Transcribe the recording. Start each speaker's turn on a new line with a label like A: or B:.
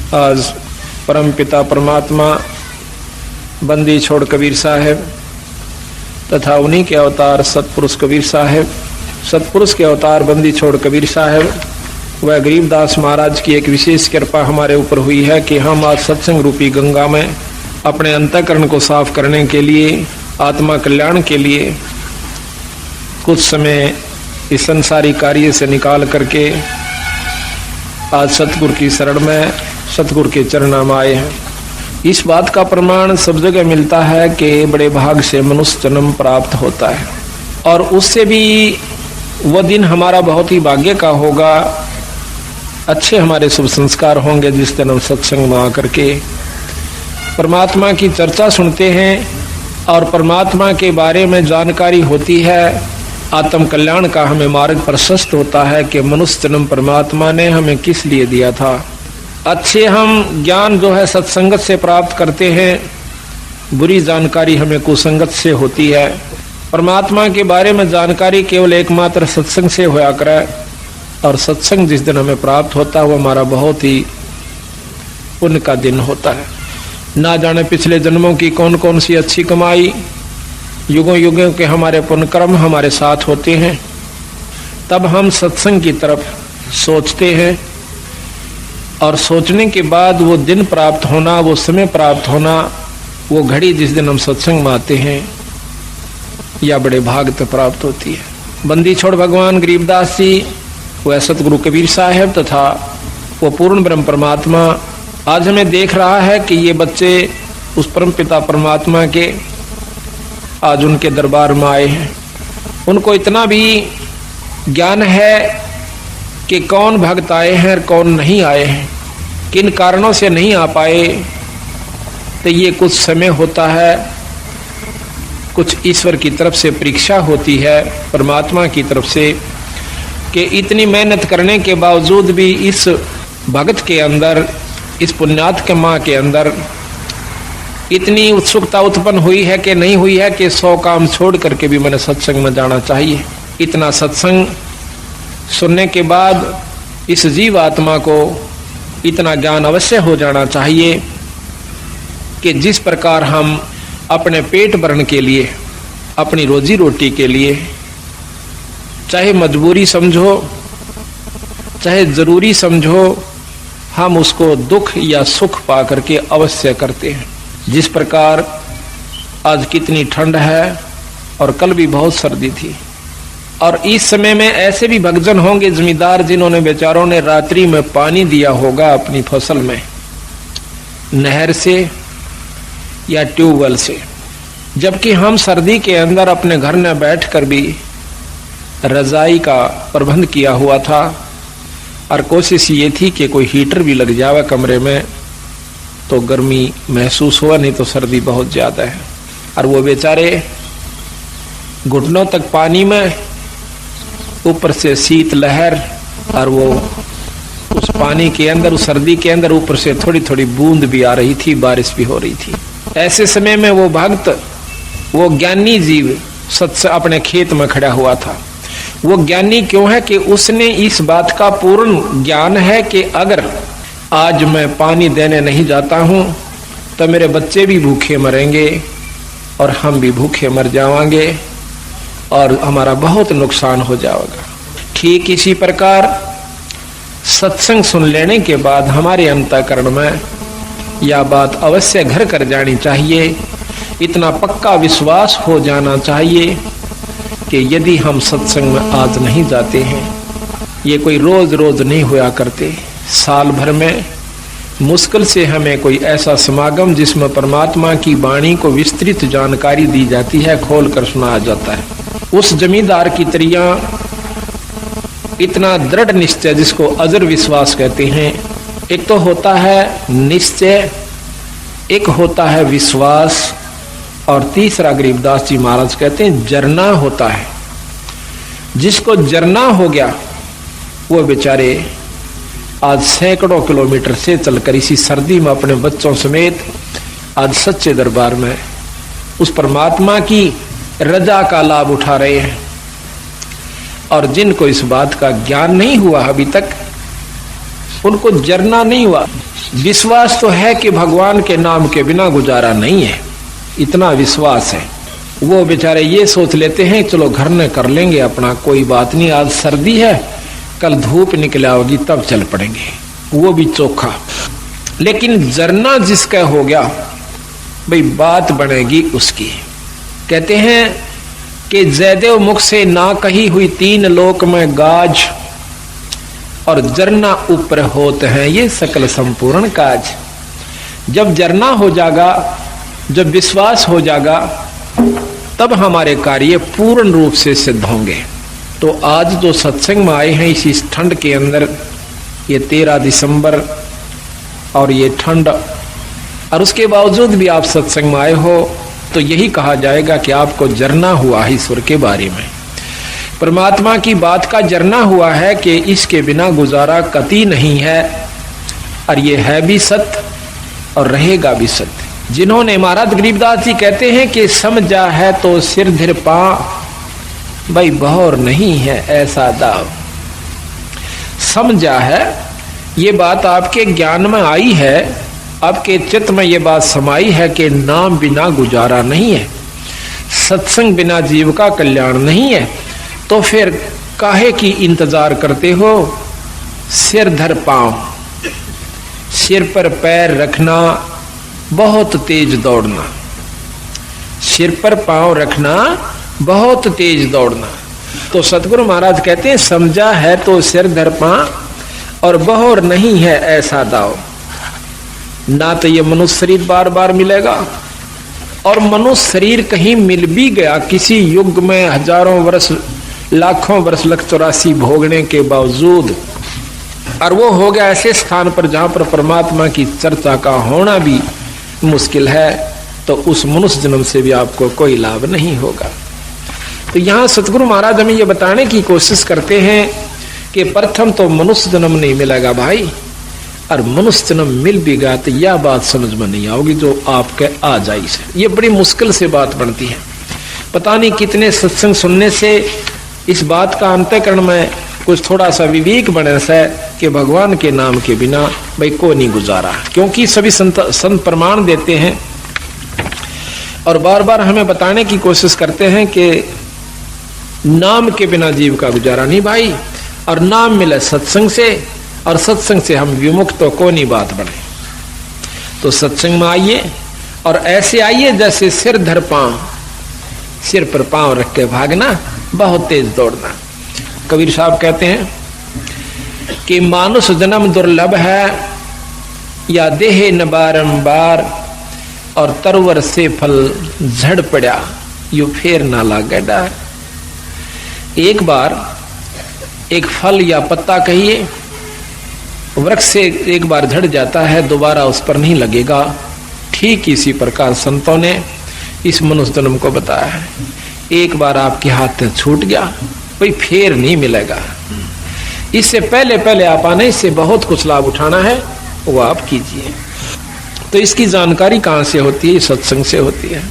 A: आज परम पिता परमात्मा बंदी छोड़ कबीर साहब तथा उन्हीं के अवतार सतपुरुष कबीर साहब, सतपुरुष के अवतार बंदी छोड़ कबीर साहब वह गरीबदास महाराज की एक विशेष कृपा हमारे ऊपर हुई है कि हम आज सत्संग रूपी गंगा में अपने अंतःकरण को साफ करने के लिए, आत्मा कल्याण के लिए कुछ समय इस संसारी कार्य से निकाल करके आज सतगुरु की शरण में, सतगुरु के चरणों में आए हैं। इस बात का प्रमाण सब जगह मिलता है कि बड़े भाग से मनुष्य जन्म प्राप्त होता है और उससे भी वह दिन हमारा बहुत ही भाग्य का होगा, अच्छे हमारे शुभ संस्कार होंगे जिस दिन हम सत्संग में आकर के परमात्मा की चर्चा सुनते हैं और परमात्मा के बारे में जानकारी होती है। आत्म कल्याण का हमें मार्ग प्रशस्त होता है कि मनुष्य जन्म परमात्मा ने हमें किस लिए दिया था। अच्छे हम ज्ञान जो है सत्संगत से प्राप्त करते हैं, बुरी जानकारी हमें कुसंगत से होती है। परमात्मा के बारे में जानकारी केवल एकमात्र सत्संग से होया करे और सत्संग जिस दिन हमें प्राप्त होता है वो हमारा बहुत ही पुण्य का दिन होता है। ना जाने पिछले जन्मों की कौन कौन सी अच्छी कमाई, युगों युगों के हमारे पुण्य कर्म हमारे साथ होते हैं, तब हम सत्संग की तरफ सोचते हैं और सोचने के बाद वो दिन प्राप्त होना, वो समय प्राप्त होना, वो घड़ी जिस दिन हम सत्संग में आते हैं या बड़े भाग तक प्राप्त होती है। बंदी छोड़ भगवान गरीबदास जी, वह सतगुरु कबीर साहब तथा वो पूर्ण ब्रह्म परमात्मा आज हमें देख रहा है कि ये बच्चे उस परम पिता परमात्मा के आज उनके दरबार में आए हैं। उनको इतना भी ज्ञान है कि कौन भक्त आए हैं और कौन नहीं आए हैं, किन कारणों से नहीं आ पाए। तो ये कुछ समय होता है, कुछ ईश्वर की तरफ से परीक्षा होती है, परमात्मा की तरफ से, कि इतनी मेहनत करने के बावजूद भी इस भक्त के अंदर, इस पुण्यात्मा के अंदर इतनी उत्सुकता उत्पन्न हुई है कि नहीं हुई है कि 100 काम छोड़ करके भी मैंने सत्संग में जाना चाहिए। इतना सत्संग सुनने के बाद इस जीव आत्मा को इतना ज्ञान अवश्य हो जाना चाहिए कि जिस प्रकार हम अपने पेट भरण के लिए, अपनी रोजी रोटी के लिए, चाहे मजबूरी समझो चाहे जरूरी समझो, हम उसको दुख या सुख पा करके अवश्य करते हैं। जिस प्रकार आज कितनी ठंड है और कल भी बहुत सर्दी थी और इस समय में ऐसे भी भक्तजन होंगे जमींदार जिन्होंने बेचारों ने रात्रि में पानी दिया होगा अपनी फसल में, नहर से या ट्यूबवेल से, जबकि हम सर्दी के अंदर अपने घर में बैठकर भी रजाई का प्रबंध किया हुआ था और कोशिश ये थी कि कोई हीटर भी लग जावे कमरे में तो गर्मी महसूस हुआ, नहीं तो सर्दी बहुत ज्यादा है। और वो बेचारे घुटनों तक पानी में, ऊपर से शीत लहर और वो उस पानी के अंदर, उस सर्दी के अंदर ऊपर से थोड़ी थोड़ी बूंद भी आ रही थी, बारिश भी हो रही थी। ऐसे समय में वो भक्त, वो ज्ञानी जीव सत्य अपने खेत में खड़ा हुआ था। वो ज्ञानी क्यों है कि उसने इस बात का पूर्ण ज्ञान है कि अगर आज मैं पानी देने नहीं जाता हूं तो मेरे बच्चे भी भूखे मरेंगे और हम भी भूखे मर जाएंगे और हमारा बहुत नुकसान हो जाएगा। ठीक इसी प्रकार सत्संग सुन लेने के बाद हमारे अंतःकरण में यह बात अवश्य घर कर जानी चाहिए, इतना पक्का विश्वास हो जाना चाहिए कि यदि हम सत्संग में आज नहीं जाते हैं, ये कोई रोज रोज नहीं होया करते, साल भर में मुश्किल से हमें कोई ऐसा समागम जिसमें परमात्मा की वाणी को विस्तृत जानकारी दी जाती है, खोल कर सुनाया जाता है। उस जमींदार की तरिया इतना दृढ़ निश्चय जिसको अजर विश्वास कहते हैं, एक तो होता है निश्चय, एक होता है विश्वास और तीसरा गरीबदास जी महाराज कहते हैं जरना होता है। जिसको जरना हो गया वो बेचारे आज सैकड़ों किलोमीटर से चलकर इसी सर्दी में अपने बच्चों समेत आज सच्चे दरबार में उस परमात्मा की रजा का लाभ उठा रहे हैं। और जिनको इस बात का ज्ञान नहीं हुआ अभी तक, उनको जरना नहीं हुआ, विश्वास तो है कि भगवान के नाम के बिना गुजारा नहीं है, इतना विश्वास है। वो बेचारे ये सोच लेते हैं चलो घर में कर लेंगे अपना, कोई बात नहीं, आज सर्दी है कल धूप निकल आओगी तब चल पड़ेंगे, वो भी चोखा। लेकिन जरना जिसका हो गया भाई बात बनेगी उसकी। कहते हैं कि जयदेव मुख से ना कही हुई तीन लोक में गाज, और जरना ऊपर होते हैं ये सकल संपूर्ण काज। जब जरना हो जाएगा, जब विश्वास हो जाएगा, तब हमारे कार्य पूर्ण रूप से सिद्ध होंगे। तो आज जो सत्संग में आए हैं इस ठंड के अंदर, ये 13 दिसंबर और ये ठंड, और उसके बावजूद भी आप सत्संग में आए हो, तो यही कहा जाएगा कि आपको जरना हुआ है ईश्वर के बारे में, परमात्मा की बात का जरना हुआ है कि इसके बिना गुजारा कतई नहीं है, और ये है भी सत्य और रहेगा भी सत्य। जिन्होंने, महाराज गरीबदास जी कहते हैं कि समझा है तो सिर धर पा, भाई बहौर नहीं है ऐसा दाव। समझा है, ये बात आपके ज्ञान में आई है, आपके चित्त में ये बात समाई है कि नाम बिना गुजारा नहीं है, सत्संग बिना जीव का कल्याण नहीं है, तो फिर काहे की इंतजार करते हो? सिर धर पांव, सिर पर पैर रखना, बहुत तेज दौड़ना, सिर पर पांव रखना, बहुत तेज दौड़ना। तो सतगुरु महाराज कहते हैं समझा है तो सिर धर पांव और बहौर नहीं है ऐसा दाव। ना तो ये मनुष्य शरीर बार बार मिलेगा, और मनुष्य शरीर कहीं मिल भी गया किसी युग में हजारों वर्ष लाखों वर्ष लख 84 भोगने के बावजूद, और वो हो गया ऐसे स्थान पर जहां पर परमात्मा की चर्चा का होना भी मुश्किल है, तो उस मनुष्य जन्म से भी आपको कोई लाभ नहीं होगा। तो यहाँ सतगुरु महाराज हमें ये बताने की कोशिश करते हैं कि प्रथम तो मनुष्य जन्म नहीं मिलेगा भाई, और मनुष्य जन्म मिल भी गया तो यह बात समझ में नहीं आओगी जो आपके आ जाई से। ये बड़ी मुश्किल से बात बनती है। पता नहीं कितने सत्संग सुनने से इस बात का अंतःकरण में कुछ थोड़ा सा विवेक बने से कि भगवान के नाम के बिना भाई को नहीं गुजारा, क्योंकि सभी संत प्रमाण देते हैं और बार बार हमें बताने की कोशिश करते हैं कि नाम के बिना जीव का गुजारा नहीं भाई, और नाम मिले सत्संग से, और सत्संग से हम विमुक्त तो को नहीं बात बने। तो सत्संग में आइए और ऐसे आइए जैसे सिर धर पांव, सिर पर पांव रख के भागना, बहुत तेज दौड़ना। कबीर साहब कहते हैं कि मानुष जन्म दुर्लभ है, या देहे न बारंबार, और तरवर से फल झड़ पड़ा, यू फेर ना लागे डार। एक बार एक फल या पत्ता कहिए वृक्ष से एक बार झड़ जाता है, दोबारा उस पर नहीं लगेगा। ठीक इसी प्रकार संतों ने इस मनुष्य जन्म को बताया है, एक बार आपके हाथ से छूट गया कोई फेर नहीं मिलेगा। इससे पहले पहले आप आने से बहुत कुछ लाभ उठाना है, वो आप कीजिए। तो इसकी जानकारी कहाँ से होती है? सत्संग से होती है।